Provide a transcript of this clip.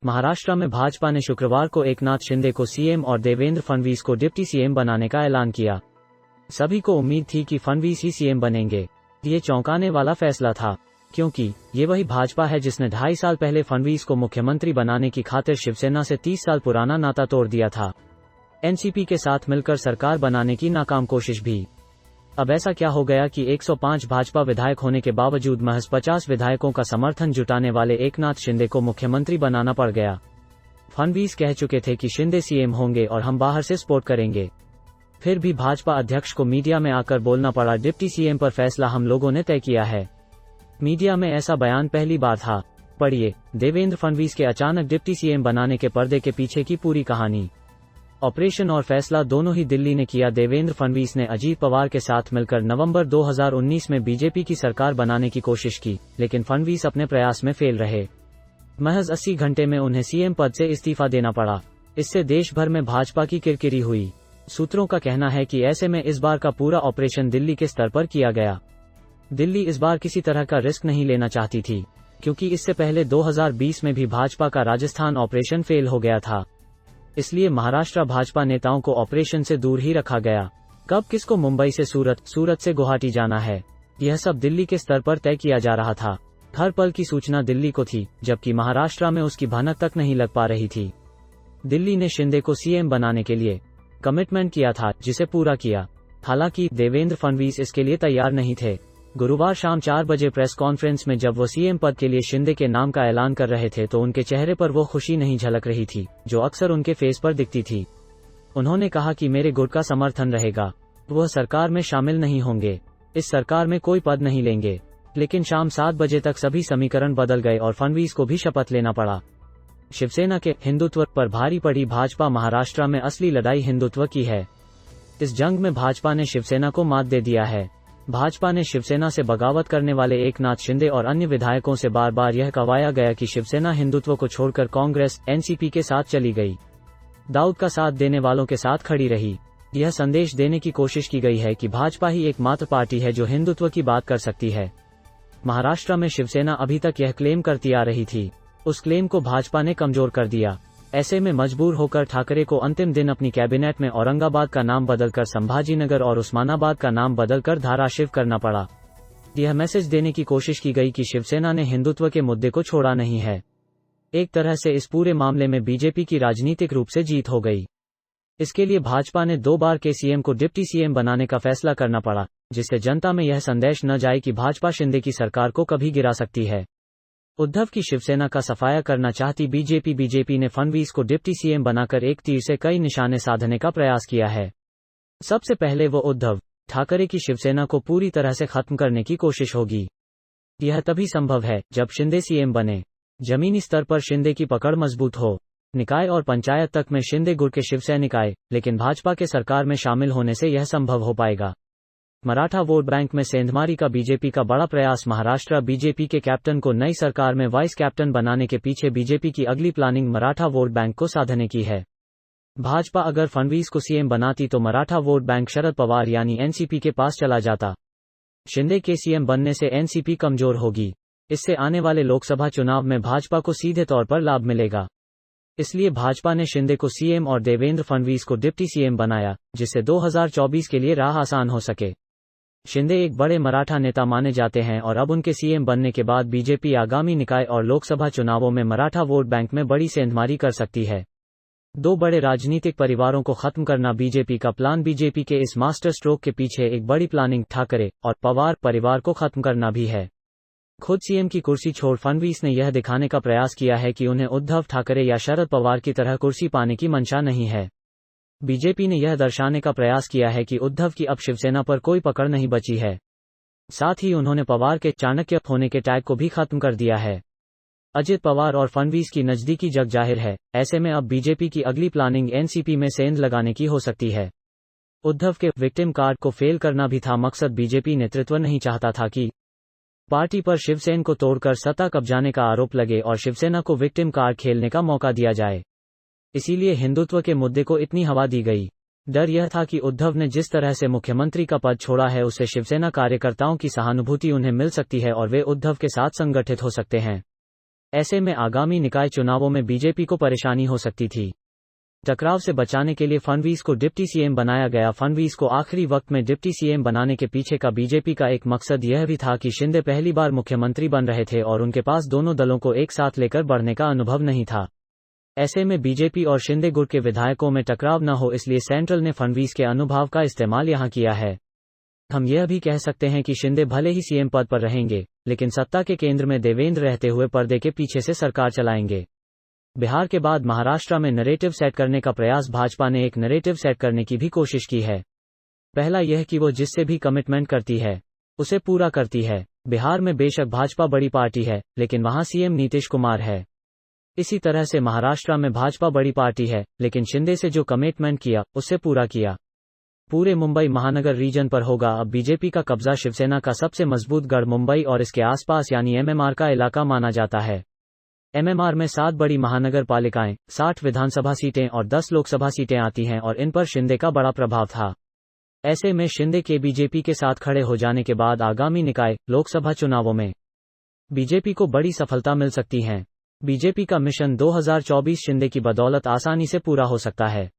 महाराष्ट्र में भाजपा ने शुक्रवार को एकनाथ शिंदे को सीएम और देवेंद्र फडणवीस को डिप्टी सीएम बनाने का ऐलान किया। सभी को उम्मीद थी कि फडणवीस ही सीएम बनेंगे। ये चौंकाने वाला फैसला था, क्योंकि ये वही भाजपा है जिसने 2.5 साल पहले फडणवीस को मुख्यमंत्री बनाने की खातिर शिवसेना से 30 साल पुराना नाता तोड़ दिया था। एनसीपी के साथ मिलकर सरकार बनाने की नाकाम कोशिश भी। अब ऐसा क्या हो गया कि 105 भाजपा विधायक होने के बावजूद महज 50 विधायकों का समर्थन जुटाने वाले एकनाथ शिंदे को मुख्यमंत्री बनाना पड़ गया। फडणवीस कह चुके थे कि शिंदे सीएम होंगे और हम बाहर से सपोर्ट करेंगे। फिर भी भाजपा अध्यक्ष को मीडिया में आकर बोलना पड़ा, डिप्टी सीएम पर फैसला हम लोगों ने तय किया है। मीडिया में ऐसा बयान पहली बार था। पढ़िए देवेंद्र फडणवीस के अचानक डिप्टी सीएम बनाने के पर्दे के पीछे की पूरी कहानी। ऑपरेशन और फैसला दोनों ही दिल्ली ने किया। देवेंद्र फडणवीस ने अजीत पवार के साथ मिलकर नवंबर 2019 में बीजेपी की सरकार बनाने की कोशिश की, लेकिन फडणवीस अपने प्रयास में फेल रहे। महज 80 घंटे में उन्हें सीएम पद से इस्तीफा देना पड़ा। इससे देश भर में भाजपा की किरकिरी हुई। सूत्रों का कहना है कि ऐसे में इस बार का पूरा ऑपरेशन दिल्ली के स्तर पर किया गया। दिल्ली इस बार किसी तरह का रिस्क नहीं लेना चाहती थी, क्योंकि इससे पहले 2020 में भी भाजपा का राजस्थान ऑपरेशन फेल हो गया था। इसलिए महाराष्ट्र भाजपा नेताओं को ऑपरेशन से दूर ही रखा गया। कब किसको मुंबई से सूरत, सूरत से गुवाहाटी जाना है, यह सब दिल्ली के स्तर पर तय किया जा रहा था। हर पल की सूचना दिल्ली को थी, जबकि महाराष्ट्र में उसकी भनक तक नहीं लग पा रही थी। दिल्ली ने शिंदे को सीएम बनाने के लिए कमिटमेंट किया था, जिसे पूरा किया। हालांकि देवेंद्र फडणवीस इसके लिए तैयार नहीं थे। गुरुवार शाम 4 बजे प्रेस कॉन्फ्रेंस में जब वो सीएम पद के लिए शिंदे के नाम का ऐलान कर रहे थे तो उनके चेहरे पर वो खुशी नहीं झलक रही थी जो अक्सर उनके फेस पर दिखती थी। उन्होंने कहा कि मेरे गुट का समर्थन रहेगा, वह सरकार में शामिल नहीं होंगे, इस सरकार में कोई पद नहीं लेंगे। लेकिन शाम 7 बजे तक सभी समीकरण बदल गए और फडणवीस को भी शपथ लेना पड़ा। शिवसेना के हिंदुत्व पर भारी पड़ी भाजपा। महाराष्ट्र में असली लड़ाई हिंदुत्व की है। इस जंग में भाजपा ने शिवसेना को मात दे दिया है। भाजपा ने शिवसेना से बगावत करने वाले एकनाथ शिंदे और अन्य विधायकों से बार बार यह कहवाया गया कि शिवसेना हिंदुत्व को छोड़कर कांग्रेस, एनसीपी के साथ चली गई, दाऊद का साथ देने वालों के साथ खड़ी रही। यह संदेश देने की कोशिश की गई है कि भाजपा ही एकमात्र पार्टी है जो हिंदुत्व की बात कर सकती है। महाराष्ट्र में शिवसेना अभी तक यह क्लेम करती आ रही थी। उस क्लेम को भाजपा ने कमजोर कर दिया। ऐसे में मजबूर होकर ठाकरे को अंतिम दिन अपनी कैबिनेट में औरंगाबाद का नाम बदलकर संभाजीनगर और उस्मानाबाद का नाम बदलकर धाराशिव करना पड़ा। यह मैसेज देने की कोशिश की गई कि शिवसेना ने हिंदुत्व के मुद्दे को छोड़ा नहीं है। एक तरह से इस पूरे मामले में बीजेपी की राजनीतिक रूप से जीत हो गई। इसके लिए भाजपा ने 2 बार के सीएम को डिप्टी सीएम बनाने का फैसला करना पड़ा, जिससे जनता में यह संदेश न जाए कि भाजपा शिंदे की सरकार को कभी गिरा सकती है। उद्धव की शिवसेना का सफाया करना चाहती बीजेपी ने फडणवीस को डिप्टी सीएम बनाकर एक तीर से कई निशाने साधने का प्रयास किया है। सबसे पहले वो उद्धव ठाकरे की शिवसेना को पूरी तरह से खत्म करने की कोशिश होगी। यह तभी संभव है जब शिंदे सीएम बने, जमीनी स्तर पर शिंदे की पकड़ मजबूत हो, निकाय और पंचायत तक में शिंदे गुट के शिवसैनिक आए। लेकिन भाजपा के सरकार में शामिल होने से यह संभव हो पाएगा। मराठा वोट बैंक में सेंधमारी का बीजेपी का बड़ा प्रयास। महाराष्ट्र बीजेपी के कैप्टन को नई सरकार में वाइस कैप्टन बनाने के पीछे बीजेपी की अगली प्लानिंग मराठा वोट बैंक को साधने की है। भाजपा अगर फडणवीस को सीएम बनाती तो मराठा वोट बैंक शरद पवार यानी एनसीपी के पास चला जाता। शिंदे के सीएम बनने से एनसीपी कमजोर होगी। इससे आने वाले लोकसभा चुनाव में भाजपा को सीधे तौर पर लाभ मिलेगा। इसलिए भाजपा ने शिंदे को सीएम और देवेंद्र फडणवीस को डिप्टी सीएम बनाया, जिससे 2024 के लिए राह आसान हो सके। शिंदे एक बड़े मराठा नेता माने जाते हैं और अब उनके सीएम बनने के बाद बीजेपी आगामी निकाय और लोकसभा चुनावों में मराठा वोट बैंक में बड़ी सेंधमारी कर सकती है। 2 बड़े राजनीतिक परिवारों को खत्म करना बीजेपी का प्लान। बीजेपी के इस मास्टर स्ट्रोक के पीछे एक बड़ी प्लानिंग ठाकरे और पवार परिवार को खत्म करना भी है। खुद सीएम की कुर्सी छोड़ फडणवीस ने यह दिखाने का प्रयास किया है कि उन्हें उद्धव ठाकरे या शरद पवार की तरह कुर्सी पाने की मंशा नहीं है। बीजेपी ने यह दर्शाने का प्रयास किया है कि उद्धव की अब शिवसेना पर कोई पकड़ नहीं बची है। साथ ही उन्होंने पवार के चाणक्य होने के टैग को भी खत्म कर दिया है। अजित पवार और फडणवीस की नजदीकी जग जाहिर है। ऐसे में अब बीजेपी की अगली प्लानिंग एनसीपी में सेंध लगाने की हो सकती है। उद्धव के विक्टिम कार्ड को फेल करना भी था मकसद। बीजेपी नेतृत्व नहीं चाहता था कि पार्टी पर शिवसेना को तोड़कर सत्ता कब्जाने का आरोप लगे और शिवसेना को विक्टिम कार्ड खेलने का मौका दिया जाए। इसीलिए हिंदुत्व के मुद्दे को इतनी हवा दी गई। डर यह था कि उद्धव ने जिस तरह से मुख्यमंत्री का पद छोड़ा है उससे शिवसेना कार्यकर्ताओं की सहानुभूति उन्हें मिल सकती है और वे उद्धव के साथ संगठित हो सकते हैं। ऐसे में आगामी निकाय चुनावों में बीजेपी को परेशानी हो सकती थी। टकराव से बचाने के लिए फडणवीस को डिप्टी सीएम बनाया गया। फडणवीस को आखिरी वक्त में डिप्टी सीएम बनाने के पीछे का बीजेपी का एक मकसद यह भी था कि शिंदे पहली बार मुख्यमंत्री बन रहे थे और उनके पास दोनों दलों को एक साथ लेकर बढ़ने का अनुभव नहीं था। ऐसे में बीजेपी और शिंदे गुट के विधायकों में टकराव न हो, इसलिए सेंट्रल ने फडणवीस के अनुभव का इस्तेमाल यहां किया है। हम यह भी कह सकते हैं कि शिंदे भले ही सीएम पद पर रहेंगे, लेकिन सत्ता के केंद्र में देवेंद्र रहते हुए पर्दे के पीछे से सरकार चलाएंगे। बिहार के बाद महाराष्ट्र में नरेटिव सेट करने का प्रयास भाजपा ने एक नरेटिव सेट करने की भी कोशिश की है। पहला यह कि वो जिससे भी कमिटमेंट करती है उसे पूरा करती है। बिहार में बेशक भाजपा बड़ी पार्टी है, लेकिन वहां सीएम नीतीश कुमार है। इसी तरह से महाराष्ट्र में भाजपा बड़ी पार्टी है, लेकिन शिंदे से जो कमिटमेंट किया उससे पूरा किया। पूरे मुंबई महानगर रीजन पर होगा अब बीजेपी का कब्जा। शिवसेना का सबसे मजबूत गढ़ मुंबई और इसके आसपास यानी एमएमआर का इलाका माना जाता है। एमएमआर में 7 बड़ी महानगर पालिकाएं, 60 विधानसभा सीटें और 10 लोकसभा सीटें आती हैं और इन पर शिंदे का बड़ा प्रभाव था। ऐसे में शिंदे के बीजेपी के साथ खड़े हो जाने के बाद आगामी निकाय लोकसभा चुनावों में बीजेपी को बड़ी सफलता मिल सकती है। बीजेपी का मिशन 2024 शिंदे की बदौलत आसानी से पूरा हो सकता है।